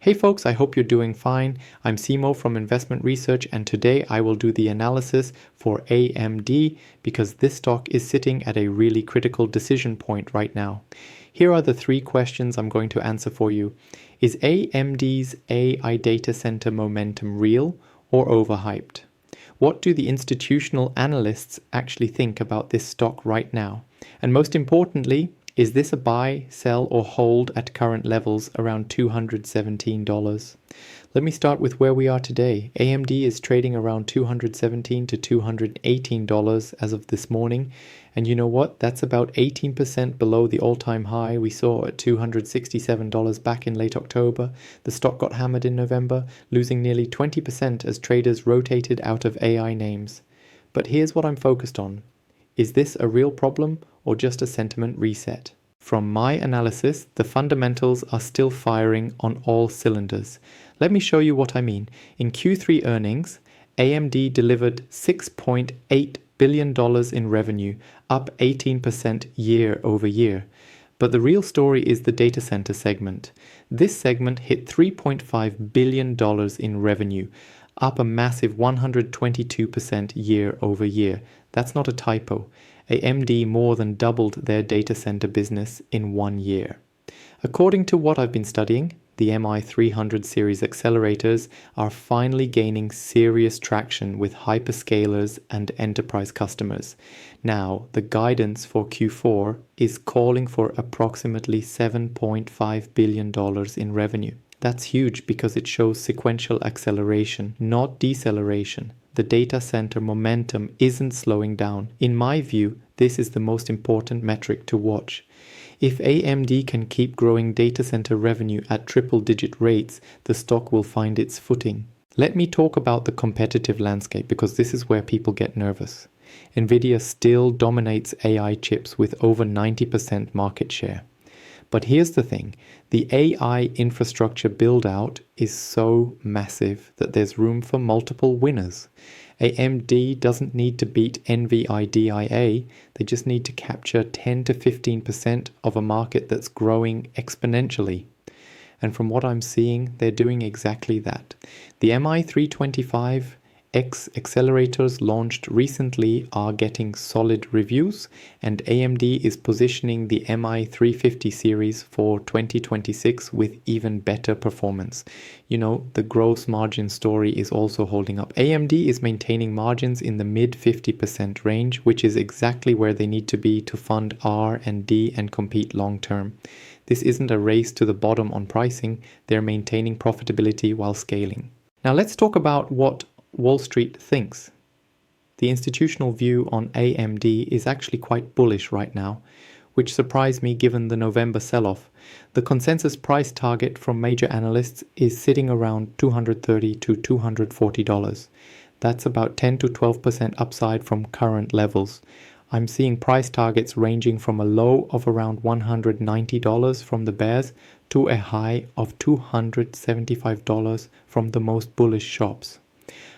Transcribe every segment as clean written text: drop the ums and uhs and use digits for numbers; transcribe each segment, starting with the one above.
Hey folks, I hope you're doing fine. I'm Simo from Investment Research, and today I will do the analysis for AMD because this stock is sitting at a really critical decision point right now. Here are the three questions I'm going to answer for you. Is AMD's AI data center momentum real or overhyped? What do the institutional analysts actually think about this stock right now? And most importantly, is this a buy, sell, or hold at current levels around $217? Let me start with where we are today. AMD is trading around $217 to $218 as of this morning. And you know what? That's about 18% below the all-time high we saw at $267 back in late October. The stock got hammered in November, losing nearly 20% as traders rotated out of AI names. But here's what I'm focused on. Is this a real problem or just a sentiment reset? From my analysis, the fundamentals are still firing on all cylinders. Let me show you what I mean. In Q3 earnings, AMD delivered $6.8 billion in revenue, up 18% year over year. But the real story is the data center segment. This segment hit $3.5 billion in revenue, up a massive 122% year over year. That's not a typo. AMD more than doubled their data center business in 1 year. According to what I've been studying, the MI300 series accelerators are finally gaining serious traction with hyperscalers and enterprise customers. Now, the guidance for Q4 is calling for approximately $7.5 billion in revenue. That's huge because it shows sequential acceleration, not deceleration. The data center momentum isn't slowing down. In my view, this is the most important metric to watch. If AMD can keep growing data center revenue at triple-digit rates, the stock will find its footing. Let me talk about the competitive landscape because this is where people get nervous. NVIDIA still dominates AI chips with over 90% market share. But here's the thing, the AI infrastructure build-out is so massive that there's room for multiple winners. AMD doesn't need to beat NVIDIA, they just need to capture 10 to 15% of a market that's growing exponentially. And from what I'm seeing, they're doing exactly that. The MI325X accelerators launched recently are getting solid reviews, and AMD is positioning the MI350 series for 2026 with even better performance. You know, the gross margin story is also holding up. AMD is maintaining margins in the mid 50% range, which is exactly where they need to be to fund R&D and compete long term. This isn't a race to the bottom on pricing, they're maintaining profitability while scaling. Now let's talk about what Wall Street thinks. The institutional view on AMD is actually quite bullish right now, which surprised me given the November sell-off. The consensus price target from major analysts is sitting around $230 to $240. That's about 10 to 12% upside from current levels. I'm seeing price targets ranging from a low of around $190 from the bears to a high of $275 from the most bullish shops.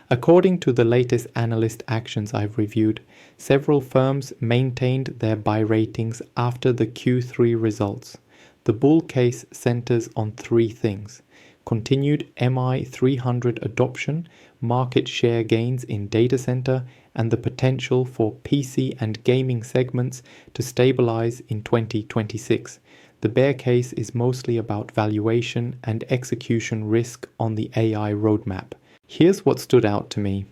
According to the latest analyst actions I've reviewed, several firms maintained their buy ratings after the Q3 results. The bull case centers on three things: continued MI300 adoption, market share gains in data center, and the potential for PC and gaming segments to stabilize in 2026. The bear case is mostly about valuation and execution risk on the AI roadmap. Here's what stood out to me.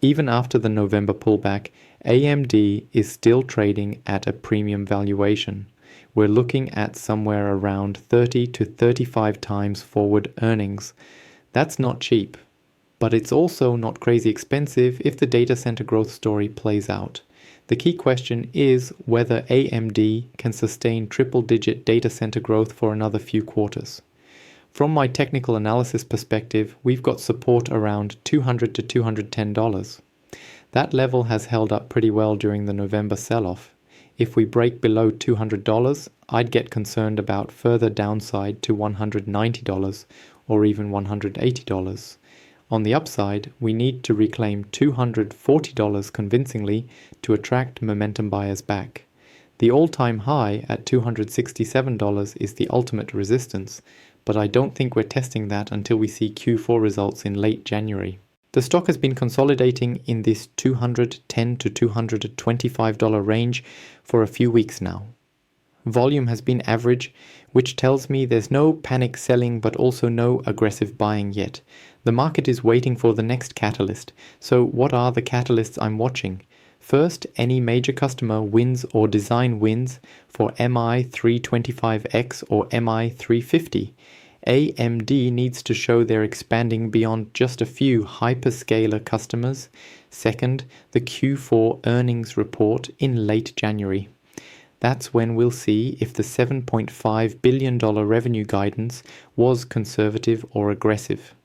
Even after the November pullback, AMD is still trading at a premium valuation. We're looking at somewhere around 30 to 35 times forward earnings. That's not cheap, but it's also not crazy expensive if the data center growth story plays out. The key question is whether AMD can sustain triple-digit data center growth for another few quarters. From my technical analysis perspective, we've got support around $200 to $210. That level has held up pretty well during the November sell-off. If we break below $200, I'd get concerned about further downside to $190 or even $180. On the upside, we need to reclaim $240 convincingly to attract momentum buyers back. The all-time high at $267 is the ultimate resistance, but I don't think we're testing that until we see Q4 results in late January. The stock has been consolidating in this $210 to $225 range for a few weeks now. Volume has been average, which tells me there's no panic selling but also no aggressive buying yet. The market is waiting for the next catalyst. So what are the catalysts I'm watching? First, any major customer wins or design wins for MI325X or MI350. AMD needs to show they're expanding beyond just a few hyperscaler customers. Second, the Q4 earnings report in late January. That's when we'll see if the $7.5 billion revenue guidance was conservative or aggressive.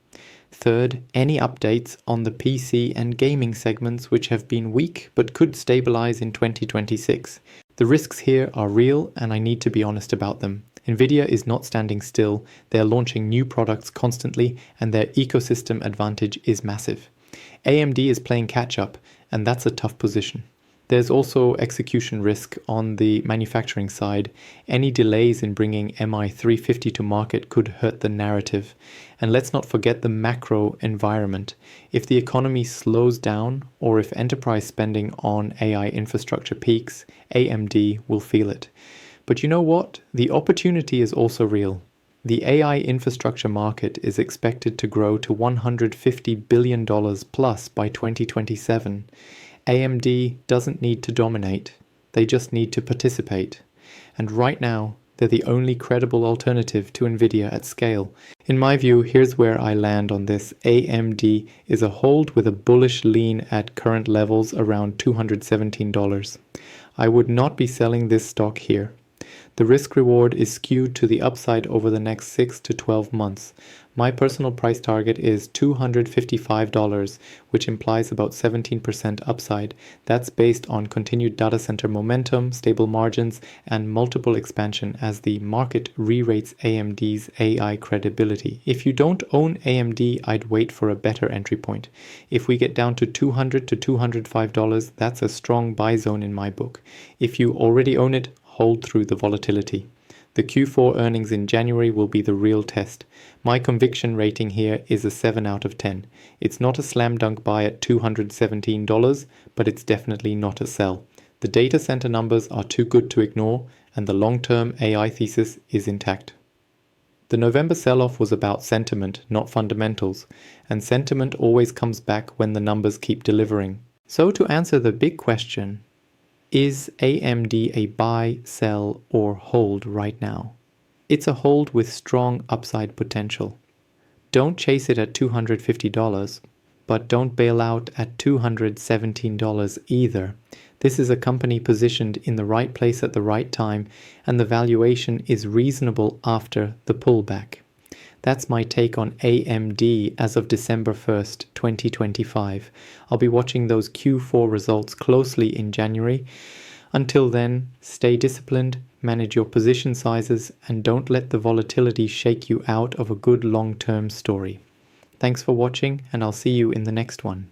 Third, any updates on the PC and gaming segments which have been weak but could stabilize in 2026. The risks here are real and I need to be honest about them. NVIDIA is not standing still, they're launching new products constantly and their ecosystem advantage is massive. AMD is playing catch up and that's a tough position. There's also execution risk on the manufacturing side. Any delays in bringing MI350 to market could hurt the narrative. And let's not forget the macro environment. If the economy slows down or if enterprise spending on AI infrastructure peaks, AMD will feel it. But you know what? The opportunity is also real. The AI infrastructure market is expected to grow to $150 billion plus by 2027. AMD doesn't need to dominate, they just need to participate. And right now, they're the only credible alternative to NVIDIA at scale. In my view, here's where I land on this. AMD is a hold with a bullish lean at current levels around $217. I would not be selling this stock here. The risk reward is skewed to the upside over the next 6 to 12 months. My personal price target is $255, which implies about 17% upside. That's based on continued data center momentum, stable margins, and multiple expansion as the market re-rates AMD's AI credibility. If you don't own AMD, I'd wait for a better entry point. If we get down to $200 to $205, that's a strong buy zone in my book. If you already own it, hold through the volatility. The Q4 earnings in January will be the real test. My conviction rating here is a 7 out of 10. It's not a slam dunk buy at $217, but it's definitely not a sell. The data center numbers are too good to ignore, and the long-term AI thesis is intact. The November sell-off was about sentiment, not fundamentals, and sentiment always comes back when the numbers keep delivering. So to answer the big question, is AMD a buy, sell, or hold right now? It's a hold with strong upside potential. Don't chase it at $250, but don't bail out at $217 either. This is a company positioned in the right place at the right time, and the valuation is reasonable after the pullback. That's my take on AMD as of December 1st, 2025. I'll be watching those Q4 results closely in January. Until then, stay disciplined, manage your position sizes, and don't let the volatility shake you out of a good long-term story. Thanks for watching, and I'll see you in the next one.